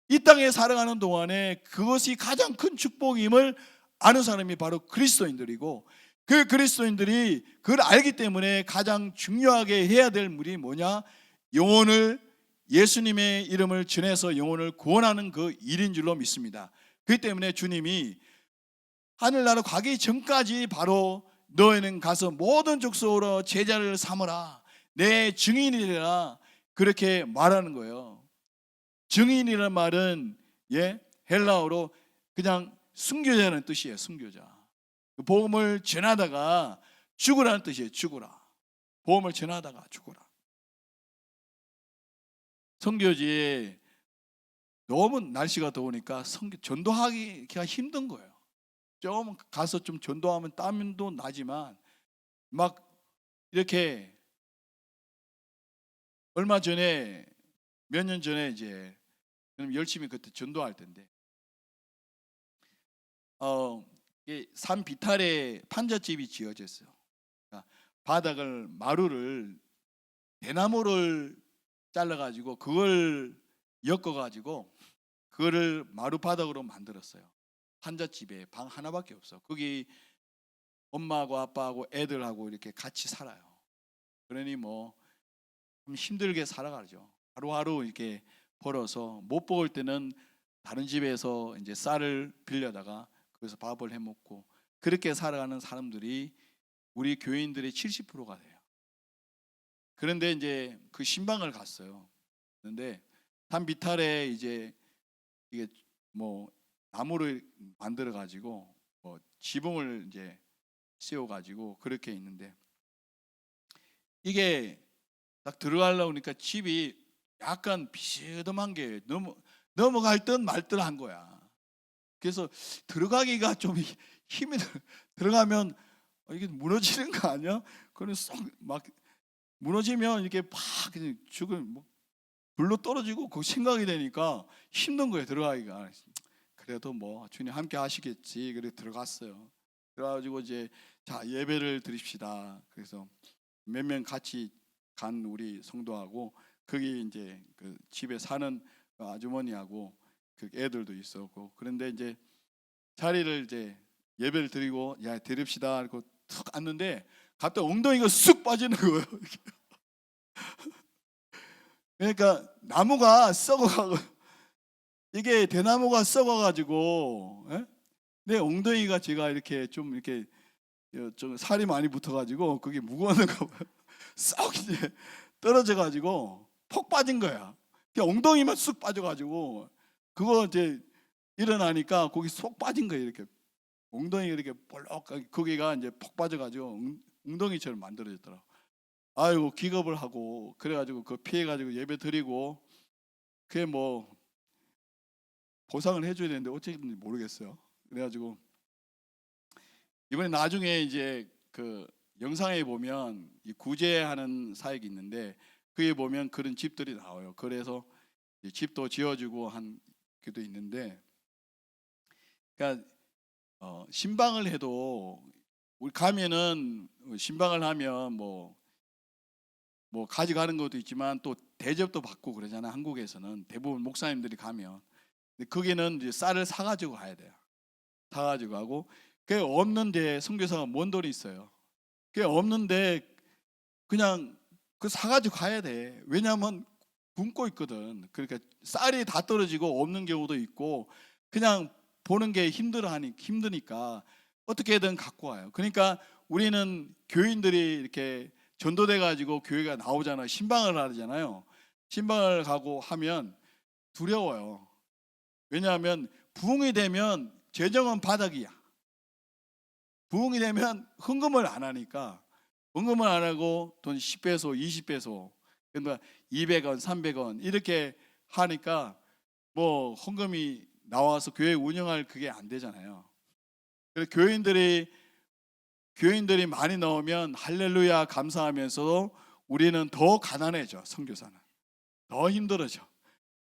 이 땅에 살아가는 동안에 그것이 가장 큰 축복임을 아는 사람이 바로 그리스도인들이고, 그 그리스도인들이 그걸 알기 때문에 가장 중요하게 해야 될 일이 뭐냐? 영혼을, 예수님의 이름을 전해서 영혼을 구원하는 그 일인 줄로 믿습니다. 그렇기 때문에 주님이 하늘나라 가기 전까지 바로 너희는 가서 모든 족속으로 제자를 삼으라, 내 증인이라, 그렇게 말하는 거예요. 증인이라는 말은 헬라어로 그냥 순교자라는 뜻이에요. 순교자. 복음을 전하다가 죽으라는 뜻이에요. 죽으라. 복음을 전하다가 죽으라. 선교지에 너무 날씨가 더우니까 전도하기가 힘든 거예요. 좀 가서 좀 전도하면 땀도 나지만 막 이렇게 얼마 전에 몇 년 전에 이제 열심히 그때 전도할 텐데 산 비탈에 판잣집이 지어졌어요. 그러니까 바닥을 마루를 대나무를 잘라가지고 그걸 엮어가지고 그거를 마루 바닥으로 만들었어요. 판잣집에 방 하나밖에 없어. 거기 엄마하고 아빠하고 애들하고 이렇게 같이 살아요. 그러니 뭐 좀 힘들게 살아가죠. 하루하루 이렇게 벌어서 못 먹을 때는 다른 집에서 이제 쌀을 빌려다가 거기서 밥을 해 먹고, 그렇게 살아가는 사람들이 우리 교인들의 70%가 돼요. 그런데 이제 그 신방을 갔어요. 그런데 산 비탈에 이제 이게 뭐 나무를 만들어 가지고 뭐 지붕을 이제 씌워 가지고 그렇게 있는데, 이게 딱 들어가려고 하니까 집이 약간 비스듬한 게 넘어갈 듯 말 듯 한 거야. 그래서 들어가기가 좀 힘이 들어가면 이게 무너지는 거 아니야? 그러면 쏙 막 무너지면 이렇게 팍 그냥 뭐 불로 떨어지고 그 생각이 되니까 힘든 거예요. 들어가기가. 그래도 뭐 주님 함께 하시겠지. 그래 들어갔어요. 그래가지고 이제 자 예배를 드립시다. 그래서 몇 명 같이 간 우리 성도하고 거기 이제 그 집에 사는 아주머니하고 그 애들도 있었고, 그런데 이제 자리를 이제 예배를 드리고 야 드립시다 하고 툭 앉는데 갑자기 엉덩이가 쑥 빠지는 거예요. 그러니까 나무가 썩어가고, 이게 대나무가 썩어가지고 내 엉덩이가 제가 이렇게 좀 이렇게 좀 살이 많이 붙어가지고 그게 무거웠는가 봐요. 썩 이제 떨어져가지고 폭 빠진 거야. 그냥 엉덩이만 쑥 빠져가지고 그거 이제 일어나니까 거기 쏙 빠진 거예요. 이렇게 엉덩이 이렇게 볼록 거기가 이제 폭 빠져가지고 엉덩이처럼 만들어졌더라고. 아이고 기겁을 하고 그래가지고 그 피해가지고 예배 드리고, 그게 뭐 보상을 해줘야 되는데 어쨌든지 모르겠어요. 그래가지고 이번에 나중에 이제 그 영상에 보면 이 구제하는 사역이 있는데 그에 보면 그런 집들이 나와요. 그래서 집도 지어주고 한 게도 있는데, 그러니까 신방을 해도 우리 가면은 신방을 하면 뭐 가져가는 것도 있지만 또 대접도 받고 그러잖아요. 한국에서는 대부분 목사님들이 가면, 근데 거기는 이제 쌀을 사가지고 가야 돼요. 사가지고 가고, 그게 없는데 선교사가 먼 돈이 있어요. 그게 없는데 그냥 그 사가지고 가야 돼. 왜냐하면 굶고 있거든. 그러니까 쌀이 다 떨어지고 없는 경우도 있고 그냥 보는 게 힘드니까 어떻게든 갖고 와요. 그러니까 우리는 교인들이 이렇게 전도돼 가지고 교회가 나오잖아요. 신방을 하잖아요. 신방을 가고 하면 두려워요. 왜냐하면 부흥이 되면 재정은 바닥이야. 부흥이 되면 헌금을 안 하니까, 헌금을 안 하고 돈 10배소, 20배소, 그러니까 200원, 300원 이렇게 하니까 뭐 헌금이 나와서 교회 운영할 그게 안 되잖아요. 그래서 교인들이 많이 나오면 할렐루야 감사하면서도 우리는 더 가난해져. 선교사는 더 힘들어져.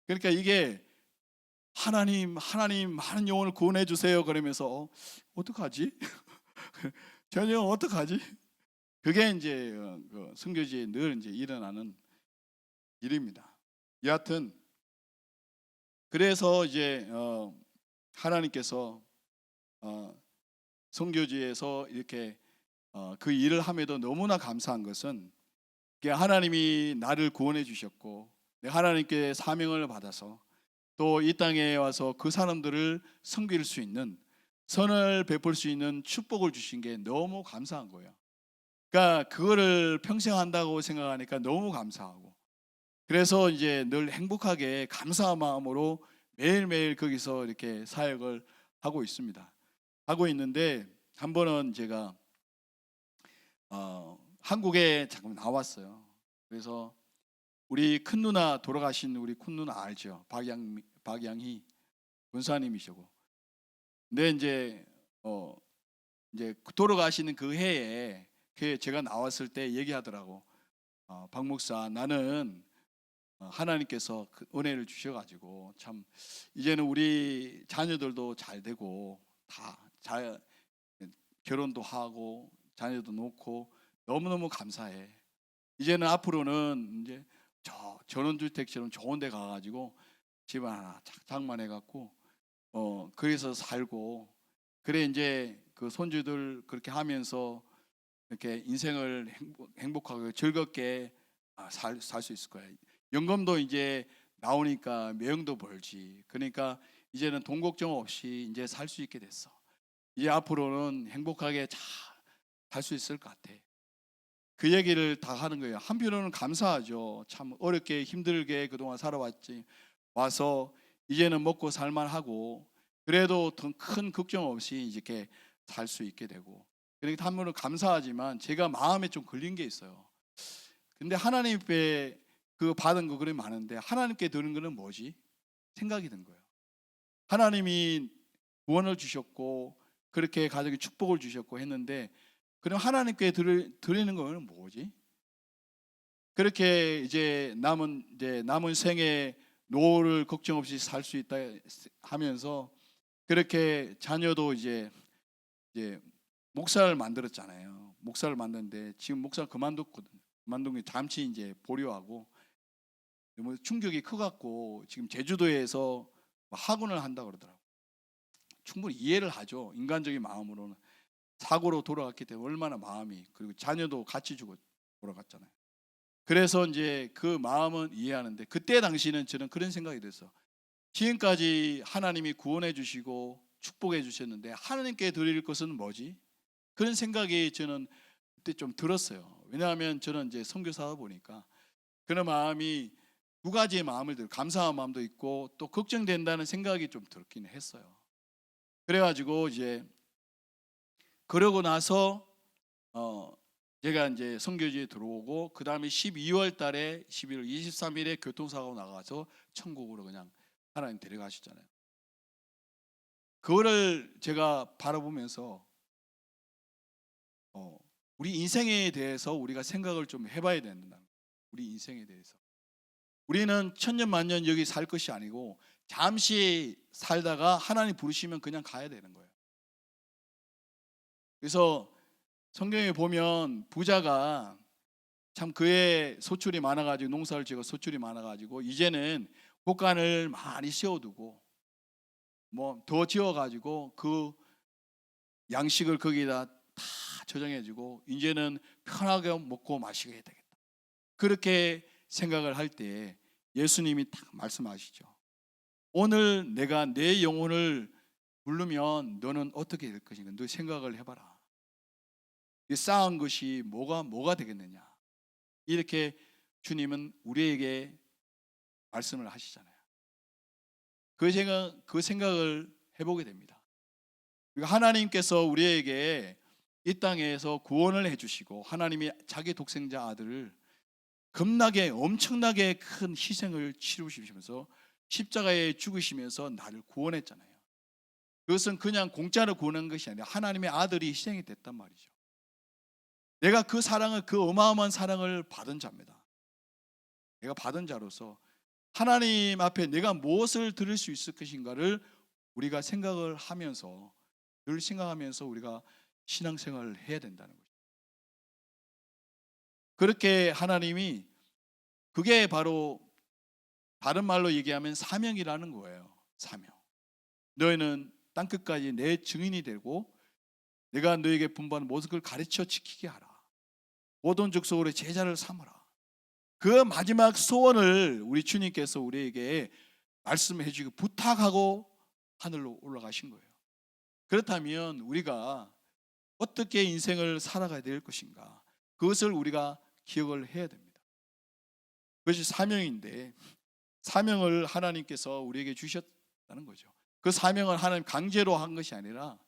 그러니까 이게 하나님 많은 영혼을 구원해 주세요 그러면서 어떡하지? 전혀 어떡하지? 그게 이제 그 선교지에 늘 이제 일어나는 일입니다. 여하튼 그래서 이제 하나님께서 선교지에서 이렇게 그 일을 함에도 너무나 감사한 것은 하나님이 나를 구원해 주셨고 하나님께 사명을 받아서 또 이 땅에 와서 그 사람들을 섬길 수 있는 선을 베풀 수 있는 축복을 주신 게 너무 감사한 거예요. 그러니까 그거를 평생 한다고 생각하니까 너무 감사하고 그래서 이제 늘 행복하게 감사한 마음으로 매일매일 거기서 이렇게 사역을 하고 있습니다. 하고 있는데 한 번은 제가 한국에 잠깐 나왔어요. 그래서 우리 큰 누나 돌아가신 우리 큰 누나 알죠? 박양희 권사님이시고. 근데 이제 돌아가시는 그 해에 제가 나왔을 때 얘기하더라고. 박 목사, 나는 하나님께서 그 은혜를 주셔가지고 참 이제는 우리 자녀들도 잘 되고 다 잘 결혼도 하고 자녀도 놓고 너무너무 감사해. 이제는 앞으로는 이제 저 전원주택처럼 좋은 데 가가지고 집 하나 장만해갖고 그래서 살고 그래 이제 그 손주들 그렇게 하면서 이렇게 인생을 행복하고 즐겁게 살 수 있을 거야. 연금도 이제 나오니까 명도 벌지. 그러니까 이제는 돈 걱정 없이 이제 살 수 있게 됐어. 이제 앞으로는 행복하게 잘 살 수 있을 것 같아. 그 얘기를 다 하는 거예요. 한편으로는 감사하죠. 참 어렵게 힘들게 그동안 살아왔지. 와서 이제는 먹고 살만하고 그래도 더 큰 걱정 없이 이렇게 살 수 있게 되고. 그러니까 한편으로는 감사하지만 제가 마음에 좀 걸린 게 있어요. 근데 하나님께 그 받은 거 그래 많은데 하나님께 드는 거는 뭐지? 생각이 든 거예요. 하나님이 구원을 주셨고 그렇게 가정에 축복을 주셨고 했는데 그럼 하나님께 드리는 거는 뭐지? 그렇게 이제 남은 생에 노후를 걱정 없이 살 수 있다 하면서 그렇게 자녀도 이제 목사를 만들었잖아요. 목사를 만드는데 지금 목사 그만둔 게 잠시 이제 보류하고 너무 충격이 커갖고 지금 제주도에서 학원을 한다 그러더라고요. 충분히 이해를 하죠. 인간적인 마음으로는 사고로 돌아갔기 때문에 얼마나 마음이 그리고 자녀도 같이 주고 돌아갔잖아요. 그래서 이제 그 마음은 이해하는데 그때 당시는 저는 그런 생각이 들었어. 지금까지 하나님이 구원해 주시고 축복해 주셨는데 하나님께 드릴 것은 뭐지? 그런 생각이 저는 그때 좀 들었어요. 왜냐하면 저는 이제 선교사다 보니까 그런 마음이 두 가지의 마음을 들고 감사한 마음도 있고 또 걱정된다는 생각이 좀 들긴 했어요. 그래가지고 이제 그러고 나서 제가 이제 선교지에 들어오고 그 다음에 12월 달에 11월 23일에 교통사고 나가서 천국으로 그냥 하나님 데려가셨잖아요. 그거를 제가 바라보면서 우리 인생에 대해서 우리가 생각을 좀 해봐야 된다. 우리 인생에 대해서 우리는 천년만년 여기 살 것이 아니고 잠시 살다가 하나님 부르시면 그냥 가야 되는 거예요. 그래서 성경에 보면 부자가 참 그의 소출이 많아가지고 농사를 지고 소출이 많아가지고 이제는 곳간을 많이 씌워두고 뭐 더 지어가지고 그 양식을 거기다 다 저장해주고 이제는 편하게 먹고 마시게 되겠다. 그렇게 생각을 할 때 예수님이 딱 말씀하시죠. 오늘 내가 내 영혼을 부르면 너는 어떻게 될 것인가? 너 생각을 해봐라. 이 쌓은 것이 뭐가 되겠느냐? 이렇게 주님은 우리에게 말씀을 하시잖아요. 그 생각을 해보게 됩니다. 하나님께서 우리에게 이 땅에서 구원을 해주시고 하나님이 자기 독생자 아들을 겁나게 엄청나게 큰 희생을 치르시면서 십자가에 죽으시면서 나를 구원했잖아요. 그것은 그냥 공짜로 구원한 것이 아니라 하나님의 아들이 희생이 됐단 말이죠. 내가 그 사랑을 그 어마어마한 사랑을 받은 자입니다. 내가 받은 자로서 하나님 앞에 내가 무엇을 드릴 수 있을 것인가를 우리가 생각을 하면서 늘 생각하면서 우리가 신앙생활을 해야 된다는 거죠. 그렇게 하나님이, 그게 바로 다른 말로 얘기하면 사명이라는 거예요. 사명. 너희는 땅끝까지 내 증인이 되고 내가 너에게 분부한 모든 걸 가르쳐 지키게 하라. 모든 족속으로 제자를 삼으라. 그 마지막 소원을 우리 주님께서 우리에게 말씀해 주고 부탁하고 하늘로 올라가신 거예요. 그렇다면 우리가 어떻게 인생을 살아가야 될 것인가, 그것을 우리가 기억을 해야 됩니다. 그것이 사명인데, 사명을 하나님께서 우리에게 주셨다는 거죠. 그 사명을 하나님 강제로 한 것이 아니라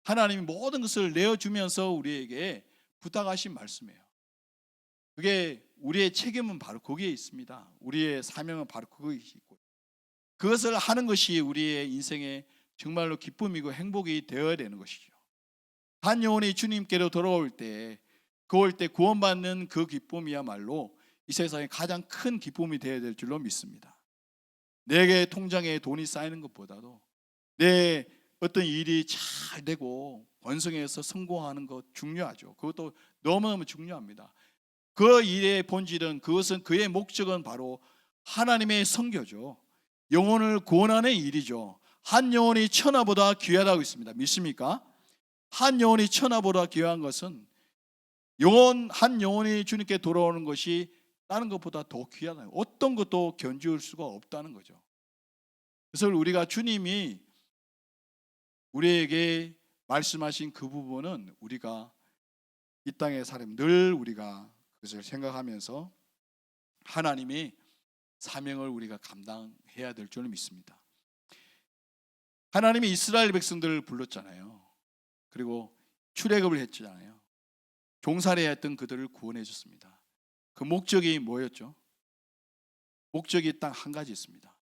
하나님이 모든 것을 내어주면서 우리에게 부탁하신 말씀이에요. 그게 우리의 책임은 바로 거기에 있습니다. 우리의 사명은 바로 그거에 있고, 그것을 하는 것이 우리의 인생의 정말로 기쁨이고 행복이 되어야 되는 것이죠. 한 영혼이 주님께로 돌아올 때, 그올 때 구원받는 그 기쁨이야말로 이 세상에 가장 큰 기쁨이 되어야 될 줄로 믿습니다. 내게 통장에 돈이 쌓이는 것보다도 내 어떤 일이 잘 되고 번성해서 성공하는 것 중요하죠. 그것도 너무너무 중요합니다. 그 일의 본질은, 그것은, 그의 목적은 바로 하나님의 선교죠. 영혼을 구원하는 일이죠. 한 영혼이 천하보다 귀하다고 있습니다. 믿습니까? 한 영혼이 천하보다 귀한 것은 한 영혼이 주님께 돌아오는 것이 다른 것보다 더 귀하다. 어떤 것도 견줄 수가 없다는 거죠. 그래서 우리가 주님이 우리에게 말씀하신 그 부분은 우리가 이 땅의 사람 늘 우리가 그것을 생각하면서 하나님의 사명을 우리가 감당해야 될 줄 믿습니다. 하나님이 이스라엘 백성들을 불렀잖아요. 그리고 출애굽을 했잖아요. 종살이 했던 그들을 구원해 줬습니다. 그 목적이 뭐였죠? 목적이 딱 한 가지 있습니다.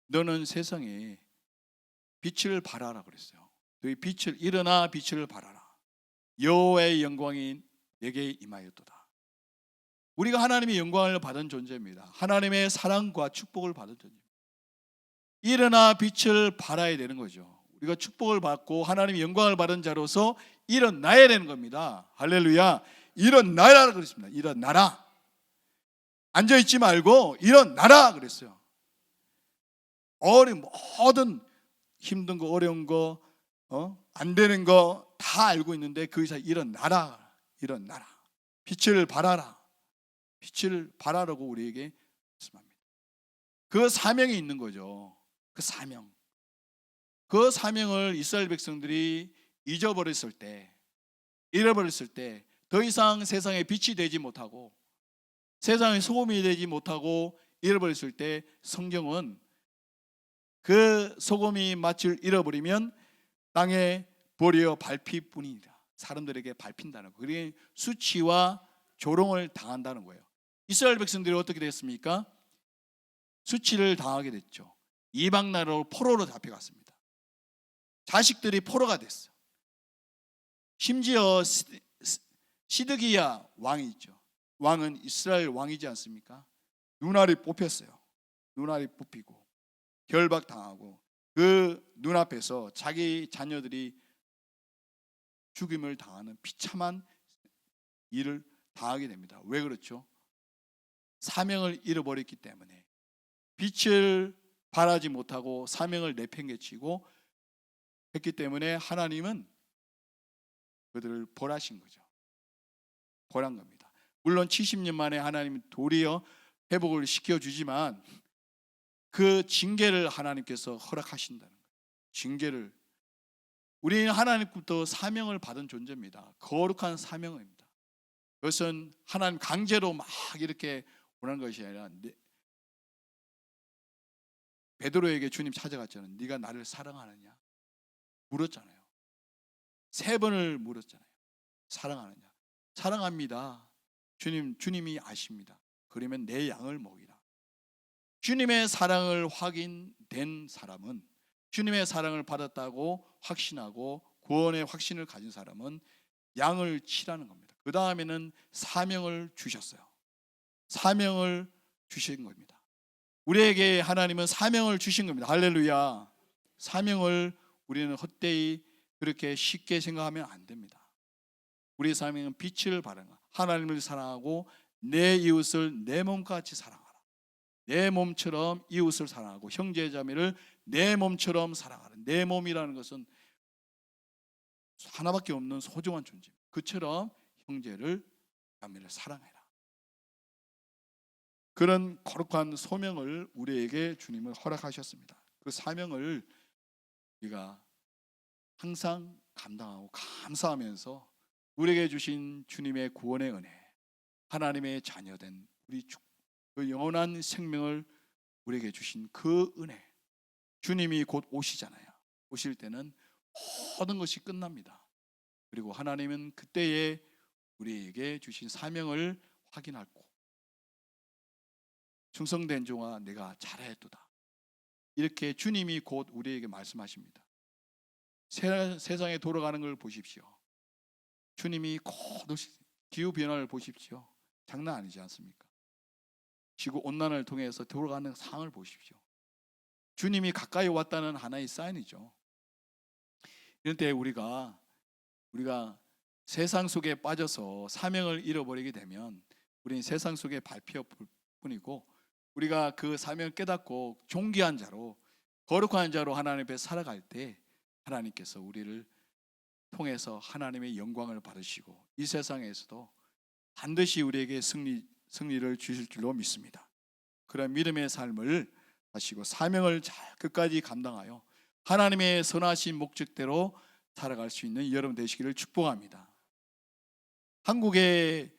너는 세상에 빛을 발하라 그랬어요. 너희 빛을, 일어나 빛을 발하라. 여호와의 영광이 내게 임하였도다. 우리가 하나님의 영광을 받은 존재입니다. 하나님의 사랑과 축복을 받은 존재입니다. 일어나 빛을 발하야 되는 거죠. 우리가 축복을 받고 하나님의 영광을 받은 자로서 일어나야 되는 겁니다. 할렐루야. 일어나라 그랬습니다. 일어나라. 앉아있지 말고 일어나라 그랬어요. 모든 힘든 거, 어려운 거, 안 되는 거 다 알고 있는데 그 이상 일어나라. 일어나라. 빛을 발하라. 빛을 발하라고 우리에게 말씀합니다. 그 사명이 있는 거죠. 그 사명. 그 사명을 이스라엘 백성들이 잊어버렸을 때, 잃어버렸을 때 더 이상 세상에 빛이 되지 못하고 세상에 소금이 되지 못하고 잃어버렸을 때, 성경은 그 소금이 맛을 잃어버리면 땅에 버려 밟힐 뿐이다. 사람들에게 밟힌다는 거. 그게 수치와 조롱을 당한다는 거예요. 이스라엘 백성들이 어떻게 됐습니까? 수치를 당하게 됐죠. 이방 나라로 포로로 잡혀갔습니다. 자식들이 포로가 됐어요. 심지어 시드기야 왕이 있죠. 왕은 이스라엘 왕이지 않습니까? 눈알이 뽑혔어요. 눈알이 뽑히고 결박당하고 그 눈앞에서 자기 자녀들이 죽임을 당하는 비참한 일을 당하게 됩니다. 왜 그렇죠? 사명을 잃어버렸기 때문에. 빛을 발하지 못하고 사명을 내팽개치고 했기 때문에 하나님은 그들을 벌하신 거죠. 벌한 겁니다. 물론 70년 만에 하나님은 도리어 회복을 시켜주지만 그 징계를 하나님께서 허락하신다는 거예요. 징계를. 우리는 하나님부터 사명을 받은 존재입니다. 거룩한 사명입니다. 그것은 하나님 강제로 막 이렇게 원하는 것이 아니라, 베드로에게 주님 찾아갔잖아요. 네가 나를 사랑하느냐? 물었잖아요. 3번을 물었잖아요. 사랑하느냐? 사랑합니다. 주님이 아십니다. 그러면 내 양을 먹이라. 주님의 사랑을 확인된 사람은, 주님의 사랑을 받았다고 확신하고 구원의 확신을 가진 사람은 양을 치라는 겁니다. 그 다음에는 사명을 주셨어요. 사명을 주신 겁니다. 우리에게 하나님은 사명을 주신 겁니다. 할렐루야. 사명을 우리는 헛되이 그렇게 쉽게 생각하면 안 됩니다. 우리의 사명은 빛을 발하는 것, 하나님을 사랑하고 내 이웃을 내 몸같이 사랑하라. 내 몸처럼 이웃을 사랑하고 형제자매를 내 몸처럼 사랑하라. 내 몸이라는 것은 하나밖에 없는 소중한 존재입니다. 그처럼 형제를 자매를 사랑해라. 그런 거룩한 소명을 우리에게 주님은 허락하셨습니다. 그 사명을 우리가 항상 감당하고 감사하면서 우리에게 주신 주님의 구원의 은혜, 하나님의 자녀된 우리 그 영원한 생명을 우리에게 주신 그 은혜, 주님이 곧 오시잖아요. 오실 때는 모든 것이 끝납니다. 그리고 하나님은 그때에 우리에게 주신 사명을 확인하고 충성된 종아 내가 잘했도다, 이렇게 주님이 곧 우리에게 말씀하십니다. 세상에 돌아가는 걸 보십시오. 주님이 곧 기후변화를 보십시오. 장난 아니지 않습니까? 지구온난화를 통해서 돌아가는 상황을 보십시오. 주님이 가까이 왔다는 하나의 사인이죠. 이런 때 우리가 세상 속에 빠져서 사명을 잃어버리게 되면 우리는 세상 속에 밟힐 뿐이고, 우리가 그 사명을 깨닫고 존귀한 자로 거룩한 자로 하나님 앞에 살아갈 때 하나님께서 우리를 통해서 하나님의 영광을 받으시고 이 세상에서도 반드시 우리에게 승리를 주실 줄로 믿습니다. 그런 믿음의 삶을 하시고 사명을 잘 끝까지 감당하여 하나님의 선하신 목적대로 살아갈 수 있는 여러분 되시기를 축복합니다. 한국에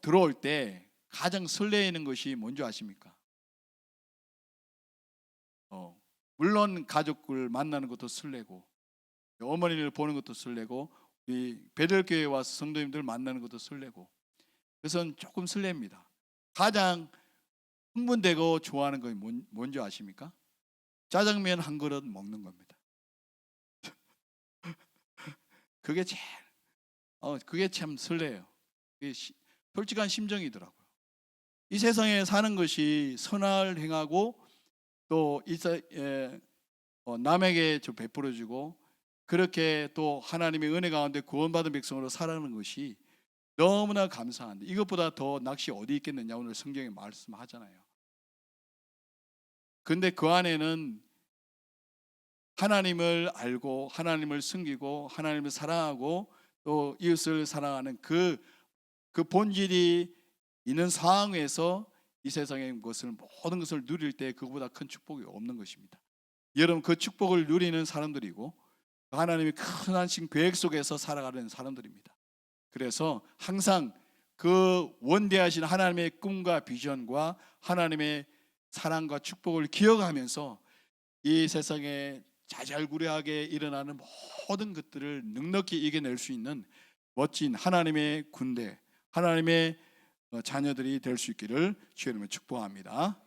들어올 때 가장 설레이는 것이 뭔지 아십니까? 물론 가족을 만나는 것도 설레고 어머니를 보는 것도 설레고 우리 베들교회 와서 성도님들 만나는 것도 설레고, 그래서 조금 설렙니다. 가장 흥분되고 좋아하는 것이 뭔지 아십니까? 짜장면 한 그릇 먹는 겁니다. 그게 참 설레요. 그게 솔직한 심정이더라고요. 이 세상에 사는 것이 선을 행하고 또 남에게 베풀어주고 그렇게 또 하나님의 은혜 가운데 구원받은 백성으로 살아가는 것이 너무나 감사한데, 이것보다 더 낚시 어디 있겠느냐 오늘 성경에 말씀하잖아요. 근데 그 안에는 하나님을 알고 하나님을 섬기고 하나님을 사랑하고 또 이웃을 사랑하는 그 본질이 있는 상황에서 이 세상의 모든 것을 누릴 때 그보다 큰 축복이 없는 것입니다. 여러분, 그 축복을 누리는 사람들이고 하나님의 큰 하신 계획 속에서 살아가는 사람들입니다. 그래서 항상 그 원대하신 하나님의 꿈과 비전과 하나님의 사랑과 축복을 기억하면서 이 세상에 자잘구레하게 일어나는 모든 것들을 넉넉히 이겨낼 수 있는 멋진 하나님의 군대, 하나님의 자녀들이 될 수 있기를 주님을 축복합니다.